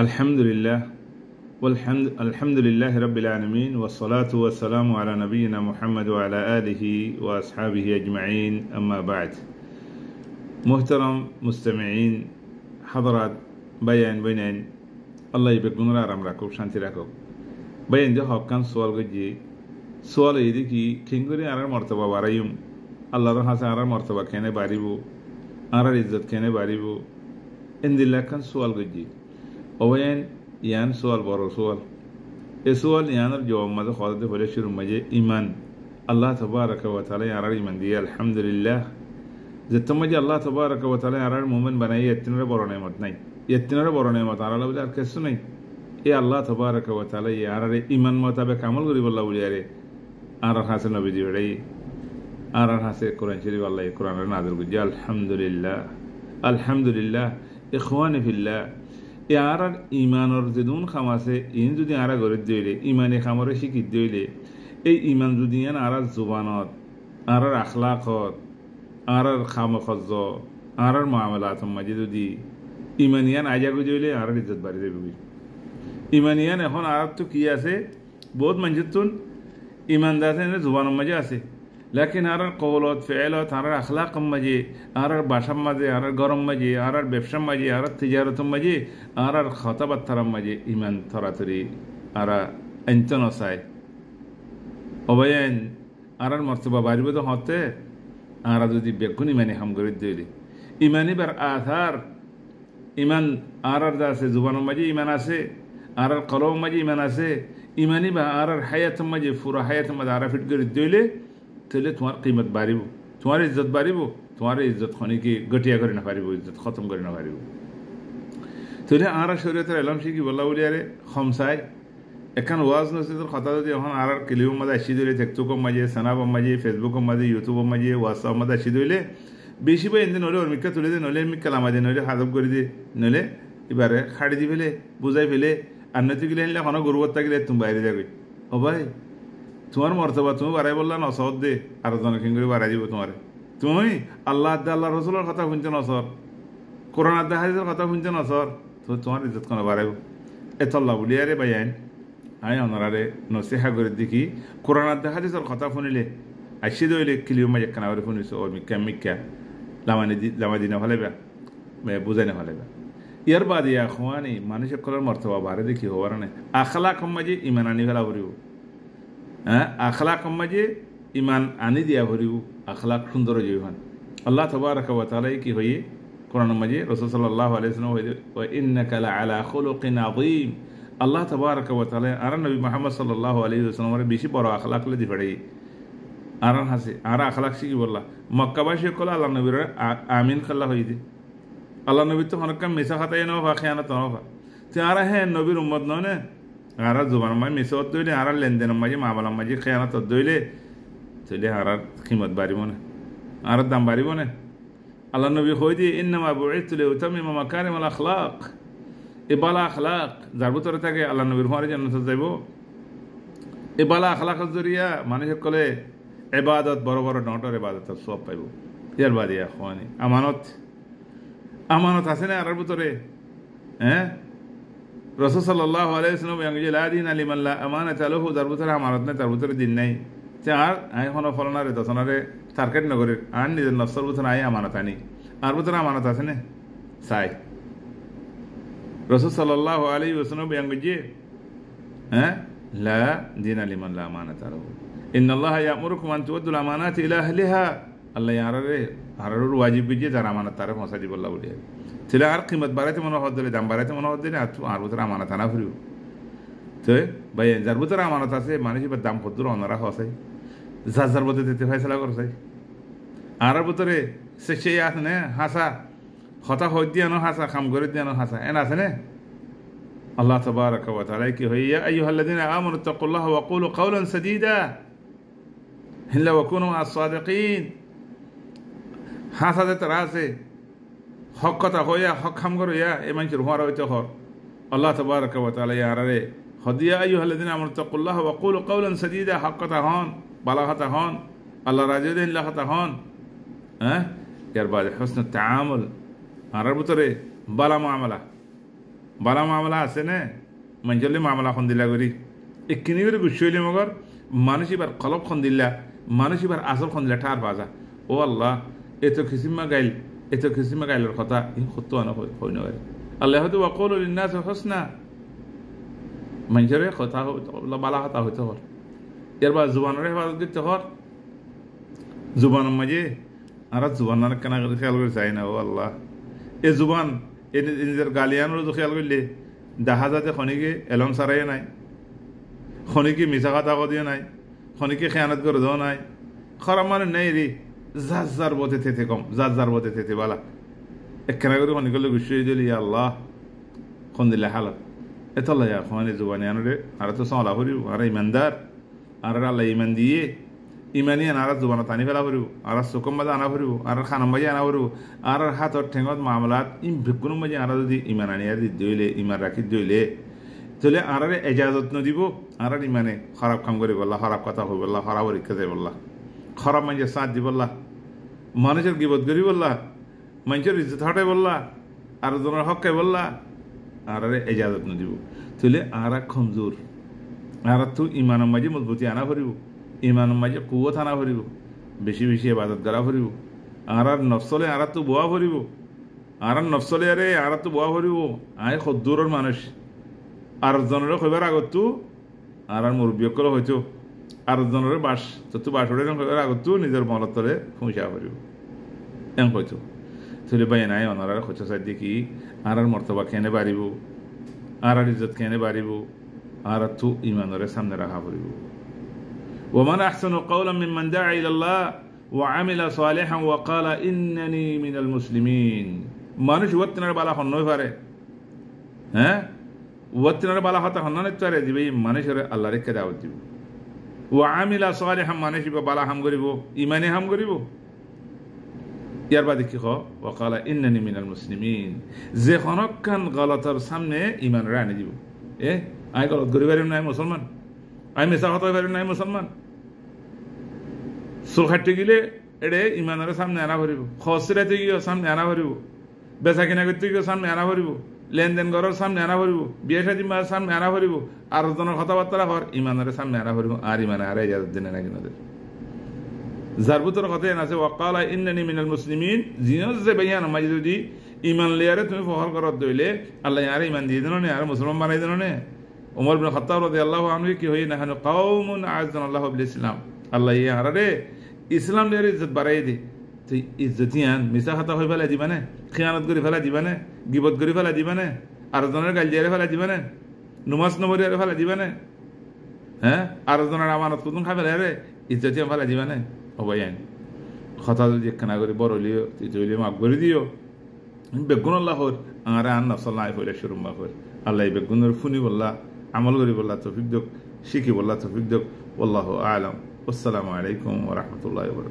আলহামদুলিল্লাহ আলহামদুলিল্লাহ রাব্বিল আলামিন ওয়াসসালাতু ওয়াসসালামু আলা নবিয়িনা মুহাম্মদ ওয়া আলা আলিহি ওয়া আসহাবিহি আজমাইন আম্মা বা'দ। মুহতারাম মুস্তামিঈন হাদরাত বায়ান বাইনান আল্লাহ বেগুনরা আরাম রাখুক, শান্তি রাখুক। বায়ান যে হকান সোয়াল গজি সোয়াল এই কি কিংগরি আরার মর্তবা বাড়াইম, আল্লাহর হাসে আরার মর্তবা কেনে বাড়িব, আরার ইজ্জত কেনে বাড়িব, ইন্দিল্লাহ খান সোয়াল গজি ওয়ান ইয়ান সোয়াল বড় সোয়াল। এ সোয়াল ইয়ানোর জবাব মাঝে খোয়াতে হলে শুরু মাঝে ইমান আল্লাহ তবারক ওয়া তাআলা আরার ইমান দিয়ে আলহামদুলিল্লাহ যে তোমাকে আল্লাহ তবারক ওয়া তাআলা আরার মুমিন বানাই এতিনরে বড় নেমত নাই, এতিনরে বড় নেমত আরালা বলে আর কিছু নাই। এ আল্লাহ তবারক ওয়া তাআলা আরারে ইমান মোতাবেক আমল করি বল্লা বলি আরে আরার হাসে নবীজি বেড়াই আরার হাসে কোরআন শরীফ আল্লাহ কোরআনের নাযিল করছে। আলহামদুলিল্লাহ আলহামদুলিল্লাহ ইখওয়ানি ফিল্লাহ। এ আর ইমানর যেদুন খাম আছে ইন যদি আরা গড়ে দিলে ইমানে খামরে শিখি দিলে এই ইমান যদি আর জুবানত আর আখলাকত আর খামখজ আর মামলাত মাঝে যদি ইমানিয়ান আজাগু দিলে আর ইজ্জত বাড়ি যাবে। ইমানিয়ান এখন আর তো কি আছে বহুত মানুষের ইমানদার জুবানের মাঝে আছে, লেকিন আর কৌলত ফেলত আর আখলাক মাঝে আর বাসার মাঝে আর গরম মাঝে আর ব্যবসার মাঝে আর তিজারতের মাঝে আর খতাবাত্তার মাঝে ইমান থরাথরি আর আন্তন চায় অবয়ান আর মর্তবা বাড়িব তো হতে আর যদি বেগুন ইমানি হাম করে দিলে ইমানি বার আধার ইমান আর আছে জুবানের মাঝে ইমান আছে আর কলম মাঝে ইমান আছে ইমানি বা আর হায়াত মাঝে পুরা হায়াত মাঝে আর ফিট করে দিলে তাহলে তোমার কিমত বাড়িব, তোমার ইজ্জত বাড়িব, তোমার ইজ্জত খনিকে গটিয়া করে না পারিব, ইজ্জত খতম করে না পারিব। তাহলে আর শরীয়তের এলাম শিখি বললা বলি আরে খমসাই এখন ওয়াজ নসিদের কথা যদি এখন আর কিলিও মাঝে আসি ধরে টেকটুকর মাঝে সানাবর মাঝে ফেসবুকের মাঝে ইউটিউবের মাঝে হোয়াটসঅ্যাপ মাঝে আসি ধরলে বেশি বা এদিন নলে অর্মিকা তুলে দিয়ে নলে মিকা লামা দিয়ে নলে হাজব করে দিয়ে নলে এবারে খাড়ি দি ফেলে বুঝাই ফেলে আর নতি গেলে আনলে এখনো গরুবত্তা গেলে তুমি বাইরে যাবে। ও ভাই তোমার মর্তবা তুমি বাড়াই বললা নসর দে আর জনকিং করে বাড়াই দিব তোমার। তুমি আল্লাহ আল্লাহ রসুলের কথা শুনছে নসর, কোরআন আদা হাদিসের কথা শুনছে নসর, তো তোমার ইজ্জত কোনো বাড়াইব। এতল্লা বলি আরে ভাই আইন আই অনারে নসিহা করে দেখি কোরআন আদা হাদিসের কথা শুনিলে আসি দইলে কিলিও মাঝে কানা করে শুনিছো ও মিক্কা মিক্কা লামা দিনে ভালেবা বুঝাই না ভালেবা। ইয়ার বাদ ইয়া খোয়ানি মানুষের কলার মর্তবা বাড়ে দেখি হওয়ার না আখলা কম্মাজি ইমান আনি ফেলা ভরিব। হ্যাঁ আখলাক মাঝে ইমান আনি দিয়া ভরিব, আখলাক সুন্দর জীবন আল্লাহ তবারক ওয়া তাআলা কি হয়ে কোরআন মাঝে রাসূল সাল্লাল্লাহু আলাইহি ওয়াসাল্লাম হয়ে ওয়া ইন্নাকা লাআলা খুলুকিন আযীম। আল্লাহ তবারক ওয়া তাআলা আর নবী মুহাম্মদ সাল্লাল্লাহু আলাইহি ওয়াসাল্লামের বেশি বড় আখলাক লে দিফাড়ি আর হাসে আর আখলাক শিখি বললা মক্কাবাসী কলা আল্লাহ নবীর আমিন খাল্লা হয়ে দে। আল্লাহ নবী তো অনেক মিশা খাতাই নভা খেয়ানত নভা তে আর হ্যাঁ নবীর উম্মত নয় না আর জোবান মাঝে মিশত দইলে আর লেনদেনের মাঝে মামলার মাঝে খেয়ানত দইলে তাহলে আর খিমত বাড়িব না আর দাম বাড়িব না। আল্লাহ নবী হয়ে দিয়ে ইন্নামা বুইতু লিউতাম্মিমা মাকারিমাল আখলাক। এ বালা আখলাক যার ভিতরে থাকে আল্লাহ নবীর হওয়ার জান্নাতে যাইব। এ বালা আখলাকের জরিয়া মানুষের কলে ইবাদত বড় বড় নটর ইবাদতের সব পাইব। ইয়ার বাদিয়া খোয়ানি আমানত আমানত আছে না আর ভিতরে। হ্যাঁ রাসূল সাল্লাল্লাহু আলাইহি ওয়াসাল্লাম ইয়াঙ্গি লা দিন লিমান লা আমানাতা লাহু যার ভিতরে আমানত নাই তার ভিতরে দিন নাই। তে আর এখন ফলনারে দশনারে টার্গেট নগরে আর নিজের নফসের ভিতরে আই আমানত আনি আর ভিতরে আমানত আছে না চাই। রাসূল সাল্লাল্লাহু আলাইহি ওয়াসাল্লাম ইয়াঙ্গি হ্যাঁ লা দিন লিমান লা আমানাতা লাহু ইন্নাল্লাহা ইয়া'মুরুকুম আন তু'আদ্দুল আমানাতি ইলা আহলিহা। আল্লাহ আরারে আরারুর ওয়াজিব বিজে যার আমানত তারে পৌঁছা দিব আল্লাহ বলি তাহলে আর কিমত বাড়াইতে মনে হত দিলে দাম বাড়াইতে মনে হত দিলে আর ভিতরে আমানত আনা ফুরিব। তো ভাই যার ভিতরে আমানত আছে মানুষ এবার দাম কত অনারা হসাই যার যার মধ্যে দিতে ফেসলা করছাই আর ভিতরে সে আছে না হাসা হতা হই দিয়ে নো হাসা খাম করে দিয়ে নো হাসা এন আছে না। আল্লাহ তাবারক ওয়া তাআলা কি হইয়া আইয়ুহাল্লাযীনা আমানু তাকুল্লাহা ওয়া কুলু কাওলান সাদীদা ইল্লা ওয়া কুনু আস-সাদিকিন। হাসা যে তারা আছে হক কথা হইয়া হক খাম করিয়া এই মানুষের হওয়ার হইতে হর আল্লাহ তাবারক ওয়া তাআলা আরারে হদিয়া আইয়ুহাল্লাযীনা আমানু তাকুল্লাহা ওয়া কুলু কাওলান সাদীদা হক কথা হন বালা কথা হন আল্লাহ রাজি দিন কথা হন। হ্যাঁ এর বাদে হুসনুত তাআমুল আর ভিতরে বালা মুআমালা বালা মামলা আছে না মঞ্জলি মামলা খন দিলা করি এক্ষিনি করে গুছইলি মগর মানুষ এবার কলব খন দিলা মানুষ এবার আসল খন দিলা ঠার বাজা ও আল্লাহ এত খিসিমা গাইলের কথা ই সত্য আনা হই না আল্লাহ হয়তো ওয়াকুলু লিন্নাসি হুসনা মানুষের কথা বালা কথা হইতে হর এরবার জুবানের হেফাজত করতে হর জুবানের মাঝে আর জুবানের কেনা খেয়াল করে চাই না ও আল্লাহ এ জুবান এ নিজের গালিয়ানোর খেয়াল করলে দেখা যাতে খনিকে এলম সারাই নাই খনিকে মিছা কথা দিয়ে নাই খনিকে খেয়ানত করে দেওয়া নাই খারাপ মানে নেই রে যার বতে থেতে কম যার বতে থেতে বালা একখানা করে খনি করলে গুছিয়ে দিলি আল্লাহ খন দিলে হালত এত লাই খনি জুবানি আনরে আর তো সালা করিব আর ইমানদার আর আল্লাহ ইমান দিয়ে ইমানি আর জুবানা টানি ফেলা ফুরিব আর চকম বাজে আনা ফুরিব আর খানাম বাজে আনা ফুরিব আর হাতর ঠেঙত মামলাত বেগুন বাজে আর যদি ইমান আনিয়া দি দইলে ইমান রাখি দইলে তাহলে আর এজাজত নদিব আর ইমানে খারাপ কাম করে বললা খারাপ কথা হই বললা খারাপ পরীক্ষা দেয় বললা খারাপ মানুষের সাথ দি বললা মানুষের গিবত করি বললা মানুষের ইজ্জত হাঁটে বললা আর জনের হককে বললা আর এজাজত নদিব তাহলে আর কমজোর আর তো ইমানের মাঝে মজবুতি আনা ফুরিব ইমানের মাঝে কুয়ত আনা ফুরিব বেশি বেশি ইবাদত করা ফুরিব আর নফসলে আর তো বোয়া ফুরিব আর নফসলে আরে আর তো বোয়া ফুরিব আয় সদ্দূরের মানুষ আর জনের কইবার আগত আর মুরব্বীসকল হয়তো আর জনের বাস তো বাসরে কইবার আগত নিজের মলত তলে ফুঁসা ফুরিব এম হয়তো তাহলে বাই নাই অনার হচ্ছে চাই দেখি আর মর্তবা কেনে বাড়িব আর ইজ্জত কেনে বাড়িব আর তো ইমানরে সামনে রাখা ফুরিব ومن أحسن قولا ممن دعا إلى الله وعمل صالحا وقال إنني من المسلمين মানুষ ওয়াত্তনার বালা হন্নই পারে হ্যাঁ ওয়াত্তনার বালা হতা হন্ন নিতে দিবে মানুষের আল্লাহর কে দাওয়াত দিব وعمل صالحا মানুষ বালা হাম করিব ইমানে হাম করিব ইয়ার বাদে কি কয় وقال إنني من المسلمين যে খনকান গলতর সামনে ইমান রানি দিব আই গলত করি পারিম নাই মুসলমান আই মিছা কথা পারিম নাই মুসলমান চুল খাটতে গেলে এড়ে ইমানের সামনে আনা ভরিব খসরাতে গিয়ে সামনে আনা ভরিব বেচা কিনা করতে গিয়ে সামনে আনা ভরিব লেনদেন করার সামনে আনা ভরিব বিয়ে সাজি মার সামনে আনা ভরিব আর জনের কথাবার্তা হর ইমানের সামনে আনা ভরিব আর ইমানে আর ইজাজত দিনে না কিনাদের যার ভিতর কথা আছে ওয়াকালা ইন্নানি মিনাল মুসলিমিন জিনস যে বেয়ান মাঝে যদি ইমান লেয়ারে তুমি ফখর করার দইলে আল্লাহ আর ইমান দিয়ে দিল না আর মুসলমান বানাই দিল না ওমর বিন খাত্তাব রাদিয়াল্লাহু আনহু কি হই না হানু কওমুন আ'আজ্জানাল্লাহু বিল ইসলাম আল্লাহ ইয়ারে ইসলাম লেয়ারে ইজ্জত বাড়াই দি তুই ইজ্জতিয়ান মিছা কথা হই ফেলা দিবানে খিয়ানত করে ফেলা দিবানে গিবত করে ফেলা দিবানে আর জনের গাল দিয়ে ফেলা দিবানে নমাজ নবরি ফেলা দিবানে হ্যাঁ আর জনের আমানত কুতুন খাই ফেলা রে ইজ্জতিয়ান ফেলা দিবানে অবয়ান কথা যদি একখানা করে বড় লিও তুই মাফ করে দিও বেগুন আল্লাহর আর আন নফসাল্লাহ হইলে শুরুম্বা কর আল্লাহ বেগুনের ফুনি বললা আমল করি বললা তৌফিক দিক শিখি বললা তৌফিক দিক আল্লাহু আ'লাম আসসালামু আলাইকুম ওয়া রাহমাতুল্লাহি ওয়া বারাকাতুহু।